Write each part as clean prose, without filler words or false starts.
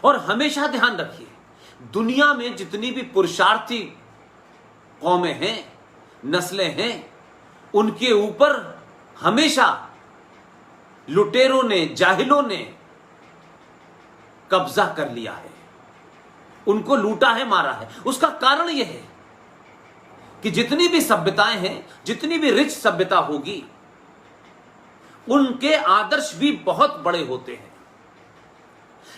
और हमेशा ध्यान रखिए, दुनिया में जितनी भी पुरुषार्थी कौमें हैं, नस्लें हैं, उनके ऊपर हमेशा लुटेरों ने, जाहिलों ने कब्जा कर लिया है, उनको लूटा है, मारा है। उसका कारण यह है कि जितनी भी सभ्यताएं हैं, जितनी भी रिच सभ्यता होगी, उनके आदर्श भी बहुत बड़े होते हैं।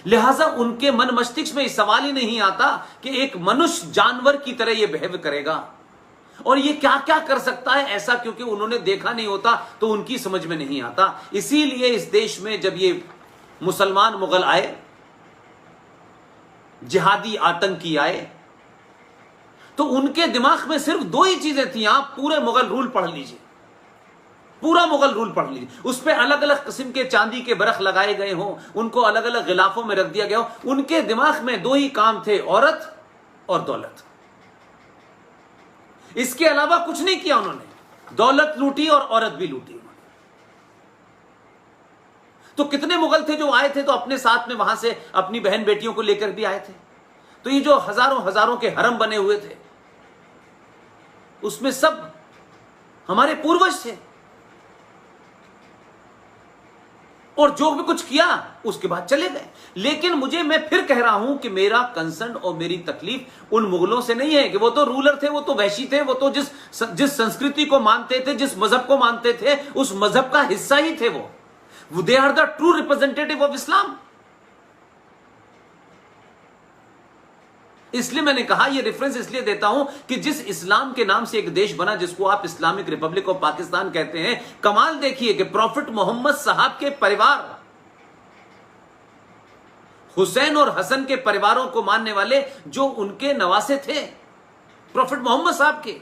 लिहाजा उनके मन मस्तिष्क में इस सवाल ही नहीं आता कि एक मनुष्य जानवर की तरह यह बिहेव करेगा और ये क्या क्या कर सकता है ऐसा, क्योंकि उन्होंने देखा नहीं होता तो उनकी समझ में नहीं आता। इसीलिए इस देश में जब ये मुसलमान मुगल आए, जिहादी आतंकी आए, तो उनके दिमाग में सिर्फ दो ही चीजें थी। आप पूरे मुगल रूल पढ़ लीजिए, पूरा मुगल रूल पढ़ लीजिए, उस पे अलग अलग किस्म के चांदी के बरख लगाए गए हों, उनको अलग अलग गिलाफों में रख दिया गया हो। उनके दिमाग में दो ही काम थे, औरत और दौलत। इसके अलावा कुछ नहीं किया उन्होंने। दौलत लूटी और औरत भी लूटी उन्होंने। तो कितने मुगल थे जो आए थे तो अपने साथ में वहां से अपनी बहन बेटियों को लेकर भी आए थे। तो ये जो हजारों हजारों के हरम बने हुए थे, उसमें सब हमारे पूर्वज थे। और जो भी कुछ किया उसके बाद चले गए। लेकिन मैं फिर कह रहा हूं कि मेरा कंसर्न और मेरी तकलीफ उन मुगलों से नहीं है कि वो तो रूलर थे, वो तो वैशी थे, वो तो जिस संस्कृति को मानते थे, जिस मजहब को मानते थे, उस मजहब का हिस्सा ही थे वो। They are the true representative of Islam. इसलिए मैंने कहा, यह रेफरेंस इसलिए देता हूं कि जिस इस्लाम के नाम से एक देश बना, जिसको आप इस्लामिक रिपब्लिक ऑफ पाकिस्तान कहते हैं, कमाल देखिए कि प्रॉफिट मोहम्मद साहब के परिवार, हुसैन और हसन के परिवारों को मानने वाले जो उनके नवासे थे, प्रॉफिट मोहम्मद साहब के,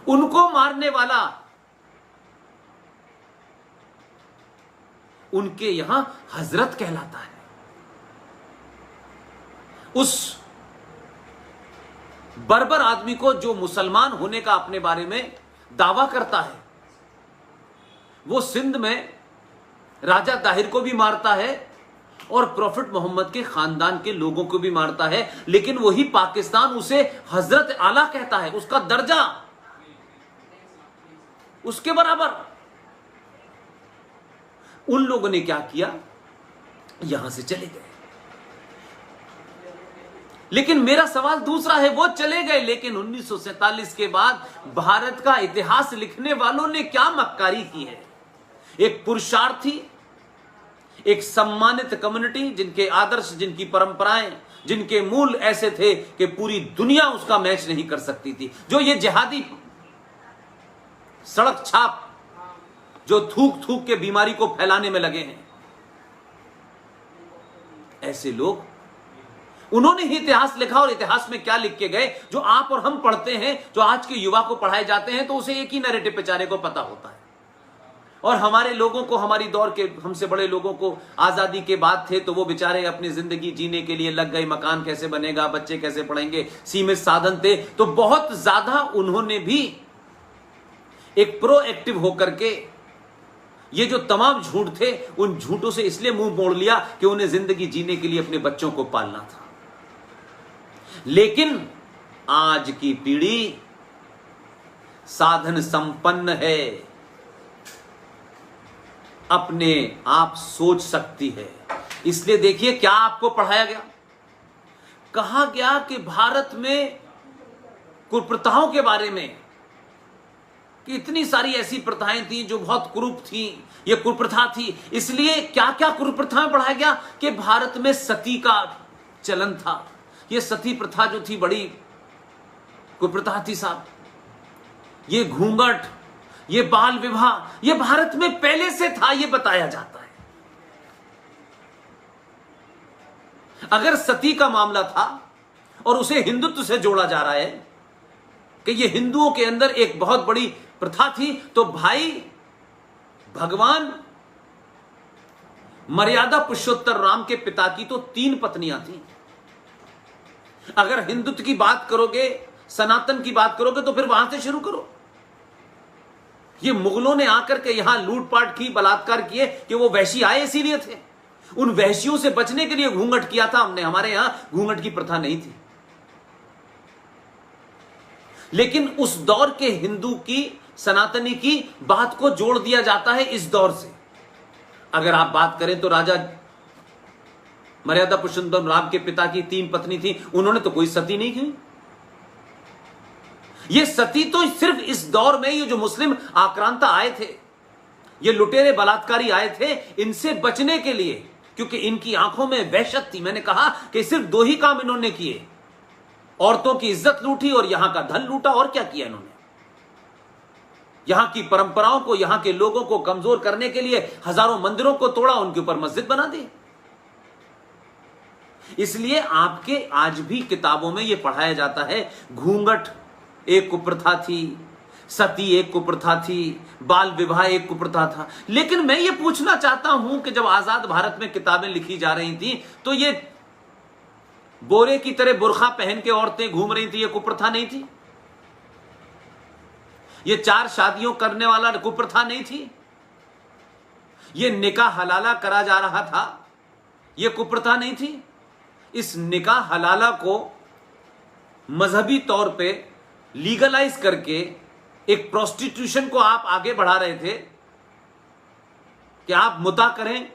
उनको मारने वाला उनके यहां हजरत कहलाता है। उस बर्बर आदमी को जो मुसलमान होने का अपने बारे में दावा करता है, वो सिंध में राजा ताहिर को भी मारता है और प्रॉफिट मोहम्मद के खानदान के लोगों को भी मारता है। लेकिन वही पाकिस्तान उसे हजरत आला कहता है, उसका दर्जा उसके बराबर। उन लोगों ने क्या किया, यहां से चले गए। लेकिन मेरा सवाल दूसरा है, वो चले गए, लेकिन 1947 के बाद भारत का इतिहास लिखने वालों ने क्या मक्कारी की है। एक पुरुषार्थी, एक सम्मानित कम्युनिटी, जिनके आदर्श, जिनकी परंपराएं, जिनके मूल ऐसे थे कि पूरी दुनिया उसका मैच नहीं कर सकती थी। जो ये जिहादी सड़क छाप जो थूक थूक के बीमारी को फैलाने में लगे हैं, ऐसे लोग, उन्होंने ही इतिहास लिखा। और इतिहास में क्या लिख के गए, जो आप और हम पढ़ते हैं, जो आज के युवा को पढ़ाए जाते हैं, तो उसे एक ही नैरेटिव बेचारे को पता होता है। और हमारे लोगों को, हमारी दौर के हमसे बड़े लोगों को आजादी के बाद थे तो वो बेचारे अपनी जिंदगी जीने के लिए लग गए। मकान कैसे बनेगा, बच्चे कैसे पढ़ेंगे, सीमित साधन थे। तो बहुत ज्यादा उन्होंने भी एक प्रोएक्टिव होकर के ये जो तमाम झूठ थे, उन झूठों से इसलिए मुंह मोड़ लिया कि उन्हें जिंदगी जीने के लिए अपने बच्चों को पालना था। लेकिन आज की पीढ़ी साधन संपन्न है, अपने आप सोच सकती है। इसलिए देखिए क्या आपको पढ़ाया गया। कहा गया कि भारत में कुप्रथाओं के बारे में, कि इतनी सारी ऐसी प्रथाएं थी जो बहुत कुरूप थी, ये कुप्रथा थी। इसलिए क्या क्या कुप्रथाएं पढ़ाया गया कि भारत में सती का चलन था। ये सती प्रथा जो थी बड़ी कुप्रथा थी साहब। ये घूंघट, ये बाल विवाह, ये भारत में पहले से था, ये बताया जाता है। अगर सती का मामला था और उसे हिंदुत्व से जोड़ा जा रहा है कि ये हिंदुओं के अंदर एक बहुत बड़ी प्रथा थी, तो भाई भगवान मर्यादा पुरुषोत्तर राम के पिता की तो 3 पत्नियां थी। अगर हिंदुत्व की बात करोगे, सनातन की बात करोगे, तो फिर वहां से शुरू करो। ये मुगलों ने आकर के यहां लूटपाट की, बलात्कार किए कि वो वैशी आए इसीलिए थे। उन वहशियों से बचने के लिए घूंघट किया था हमने। हमारे यहां घूंघट की प्रथा नहीं थी, लेकिन उस दौर के हिंदू की, सनातनी की बात को जोड़ दिया जाता है इस दौर से। अगर आप बात करें तो राजा मर्यादा पुरुषोत्तम राम के पिता की 3 पत्नी थी, उन्होंने तो कोई सती नहीं की। ये सती तो सिर्फ इस दौर में ये जो मुस्लिम आक्रांता आए थे, ये लुटेरे बलात्कारी आए थे, इनसे बचने के लिए, क्योंकि इनकी आंखों में वहशत थी। मैंने कहा कि सिर्फ 2 ही काम इन्होंने किए, औरतों की इज्जत लूटी और यहां का धन लूटा। और क्या किया इन्होंने? यहां की परंपराओं को, यहां के लोगों को कमजोर करने के लिए हजारों मंदिरों को तोड़ा, उनके ऊपर मस्जिद बना दी। इसलिए आपके आज भी किताबों में यह पढ़ाया जाता है, घूंघट एक कुप्रथा थी, सती एक कुप्रथा थी, बाल विवाह एक कुप्रथा था। लेकिन मैं ये पूछना चाहता हूं कि जब आजाद भारत में किताबें लिखी जा रही थी, तो ये बोरे की तरह बुर्खा पहन के औरतें घूम रही थी, ये कुप्रथा नहीं थी? ये 4 शादियों करने वाला कुप्रथा नहीं थी? ये निकाह हलाला करा जा रहा था, ये कुप्रथा नहीं थी? इस निकाह हलाला को मजहबी तौर पे लीगलाइज करके एक प्रोस्टिट्यूशन को आप आगे बढ़ा रहे थे कि आप मुता करें,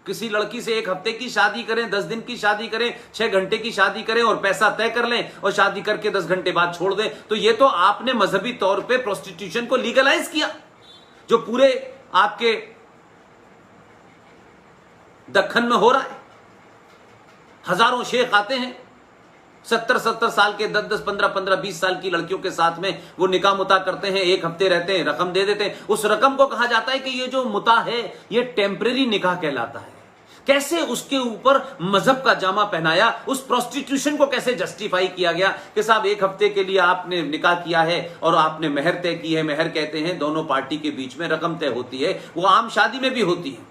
किसी लड़की से 1 हफ्ते की शादी करें, 10 दिन की शादी करें, 6 घंटे की शादी करें और पैसा तय कर लें और शादी करके 10 घंटे बाद छोड़ दें। तो ये तो आपने मजहबी तौर पे प्रोस्टिट्यूशन को लीगलाइज किया, जो पूरे आपके दक्खन में हो रहा है। हजारों शेख आते हैं 70-70 साल के, 10-10, 15-15, 20 साल की लड़कियों के साथ में वो निकाह मुता करते हैं, 1 हफ्ते रहते हैं, रकम दे देते हैं। उस रकम को कहा जाता है कि ये जो मुता है ये टेम्परेरी निकाह कहलाता है। कैसे उसके ऊपर मजहब का जामा पहनाया, उस प्रोस्टिट्यूशन को कैसे जस्टिफाई किया गया कि साहब 1 हफ्ते के लिए आपने निकाह किया है और आपने मेहर तय की है। मेहर कहते हैं दोनों पार्टी के बीच में रकम तय होती है, वो आम शादी में भी होती है।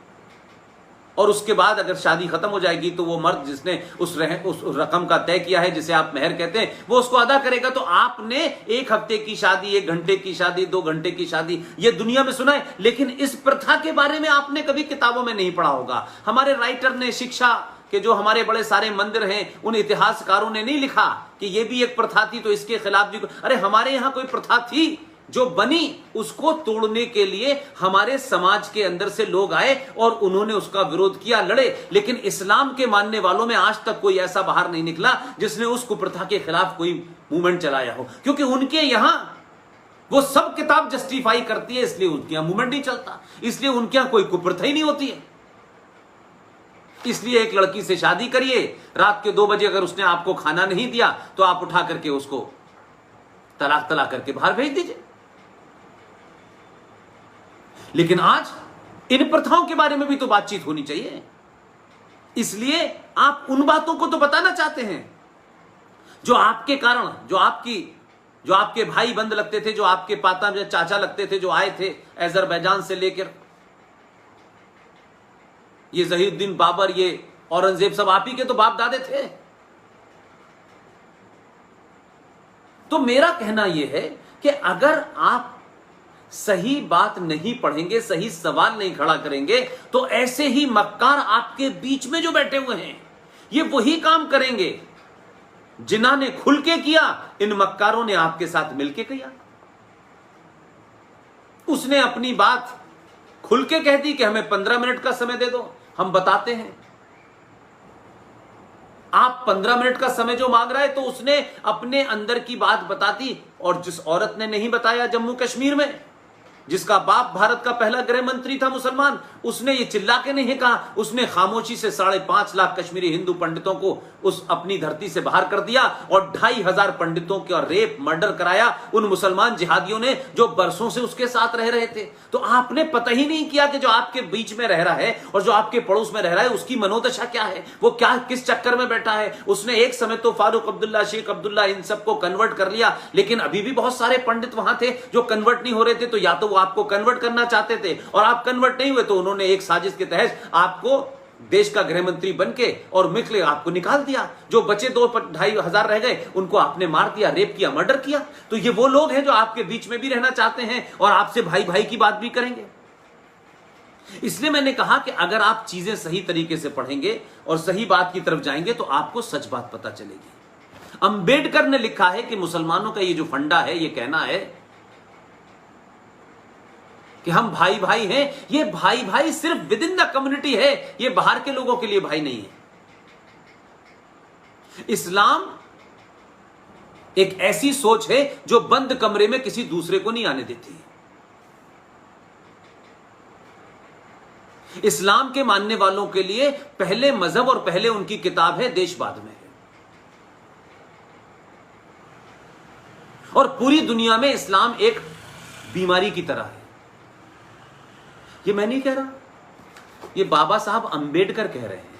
और उसके बाद अगर शादी खत्म हो जाएगी तो वो मर्द जिसने उस रकम का तय किया है, जिसे आप मेहर कहते हैं, वो उसको अदा करेगा। तो आपने 1 हफ्ते की शादी, 1 घंटे की शादी, 2 घंटे की शादी, ये दुनिया में सुना है, लेकिन इस प्रथा के बारे में आपने कभी किताबों में नहीं पढ़ा होगा। हमारे राइटर ने, शिक्षा के जो हमारे बड़े सारे मंदिर हैं, उन इतिहासकारों ने नहीं लिखा कि ये भी एक प्रथा थी तो इसके खिलाफ भी। अरे हमारे यहां कोई प्रथा थी जो बनी, उसको तोड़ने के लिए हमारे समाज के अंदर से लोग आए और उन्होंने उसका विरोध किया, लड़े। लेकिन इस्लाम के मानने वालों में आज तक कोई ऐसा बाहर नहीं निकला जिसने उस कुप्रथा के खिलाफ कोई मूवमेंट चलाया हो, क्योंकि उनके यहां वो सब किताब जस्टिफाई करती है, इसलिए उनके यहां मूवमेंट नहीं चलता, इसलिए उनके यहां कोई कुप्रथा ही नहीं होती है। इसलिए एक लड़की से शादी करिए, रात के 2 बजे अगर उसने आपको खाना नहीं दिया तो आप उठा करके उसको तलाक करके बाहर भेज दीजिए। लेकिन आज इन प्रथाओं के बारे में भी तो बातचीत होनी चाहिए। इसलिए आप उन बातों को तो बताना चाहते हैं जो आपके कारण, जो आपके भाई बंद लगते थे, जो आपके पाता में चाचा लगते थे, जो आए थे अजरबैजान से लेकर, ये ज़हीरुद्दीन बाबर, ये औरंगजेब, सब आप ही के तो बाप दादे थे। तो मेरा कहना यह है कि अगर आप सही बात नहीं पढ़ेंगे, सही सवाल नहीं खड़ा करेंगे, तो ऐसे ही मक्कार आपके बीच में जो बैठे हुए हैं, ये वही काम करेंगे जिन्होंने खुल के किया, इन मक्कारों ने आपके साथ मिलके किया। उसने अपनी बात खुल के कह दी कि हमें 15 मिनट का समय दे दो, हम बताते हैं। आप 15 मिनट का समय जो मांग रहा है, तो उसने अपने अंदर की बात बता दी। और जिस औरत ने नहीं बताया जम्मू कश्मीर में, जिसका बाप भारत का पहला गृह मंत्री था मुसलमान, उसने ये चिल्ला के नहीं कहा, उसने खामोशी से 5.5 लाख कश्मीरी हिंदू पंडितों को उस अपनी धरती से बाहर कर दिया और 2,500 पंडितों का रेप, मर्डर कराया उन मुसलमान जिहादियों ने जो बरसों से उसके साथ रह रहे थे। तो आपने पता ही नहीं किया कि जो आपके बीच में रह रहा है और जो आपके पड़ोस में रह रहा है, उसकी मनोदशा क्या है, वो क्या किस चक्कर में बैठा है। उसने एक समय तो फारूक अब्दुल्ला, शेख अब्दुल्ला, इन सबको कन्वर्ट कर लिया, लेकिन अभी भी बहुत सारे पंडित वहां थे जो कन्वर्ट नहीं हो रहे थे। तो या तो वो आपको कन्वर्ट करना चाहते थे और आप कन्वर्ट नहीं हुए, तो उन्होंने एक साजिश के तहत आपको देश का गृह मंत्री बनके और मिखले आपको निकाल दिया। जो बचे 2-2,500 रह गए, उनको आपने मार दिया, रेप किया, मर्डर किया। तो ये वो लोग हैं जो आपके बीच में भी रहना चाहते हैं और आपसे भाई भाई की बात भी करेंगे। इसलिए मैंने कहा कि अगर आप चीजें सही तरीके से पढ़ेंगे और सही बात की तरफ जाएंगे तो आपको सच बात पता चलेगी। अंबेडकर ने लिखा है कि मुसलमानों का ये जो फंडा है, ये कहना है कि हम भाई भाई हैं, ये भाई भाई सिर्फ विद इन द कम्युनिटी है, ये बाहर के लोगों के लिए भाई नहीं है। इस्लाम एक ऐसी सोच है जो बंद कमरे में किसी दूसरे को नहीं आने देती है। इस्लाम के मानने वालों के लिए पहले मजहब और पहले उनकी किताब है, देश बाद में है। और पूरी दुनिया में इस्लाम एक बीमारी की तरह है। ये मैं नहीं कह रहा, ये बाबा साहब अंबेडकर कह रहे हैं।